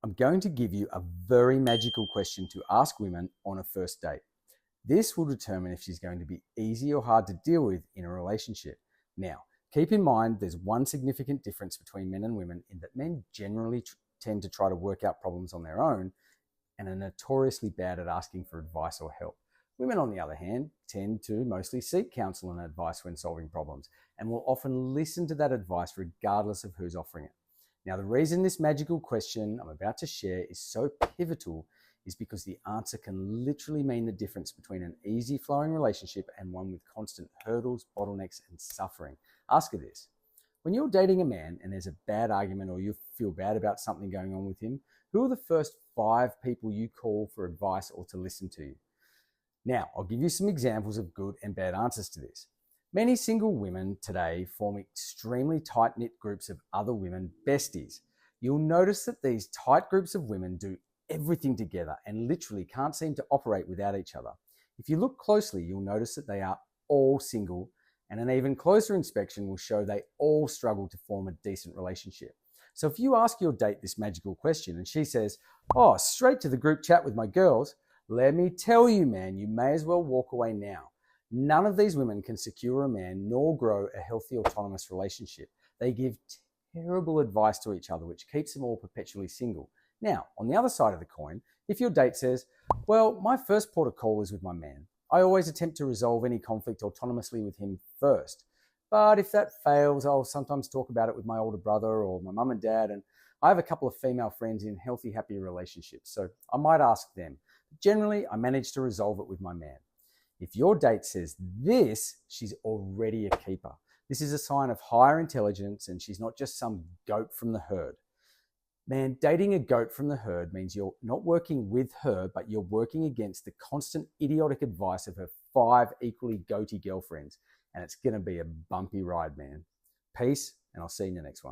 I'm going to give you a very magical question to ask women on a first date. This will determine if she's going to be easy or hard to deal with in a relationship. Now, keep in mind there's one significant difference between men and women in that men generally tend to try to work out problems on their own and are notoriously bad at asking for advice or help. Women, on the other hand, tend to mostly seek counsel and advice when solving problems and will often listen to that advice regardless of who's offering it. Now, the reason this magical question I'm about to share is so pivotal is because the answer can literally mean the difference between an easy flowing relationship and one with constant hurdles, bottlenecks, and suffering. Ask her this. When you're dating a man and there's a bad argument or you feel bad about something going on with him, who are the first 5 people you call for advice or to listen to you? Now, I'll give you some examples of good and bad answers to this. Many single women today form extremely tight-knit groups of other women besties. You'll notice that these tight groups of women do everything together and literally can't seem to operate without each other. If you look closely, you'll notice that they are all single, and an even closer inspection will show they all struggle to form a decent relationship. So if you ask your date this magical question and she says, "Oh, straight to the group chat with my girls," let me tell you, man, you may as well walk away now. None of these women can secure a man nor grow a healthy autonomous relationship. They give terrible advice to each other, which keeps them all perpetually single. Now, on the other side of the coin, if your date says, "Well, my first port of call is with my man. I always attempt to resolve any conflict autonomously with him first. But if that fails, I'll sometimes talk about it with my older brother or my mum and dad. And I have a couple of female friends in healthy, happy relationships, so I might ask them. Generally, I manage to resolve it with my man." If your date says this, she's already a keeper. This is a sign of higher intelligence and she's not just some goat from the herd. Man, dating a goat from the herd means you're not working with her, but you're working against the constant idiotic advice of her 5 equally goaty girlfriends. And it's going to be a bumpy ride, man. Peace, and I'll see you in the next one.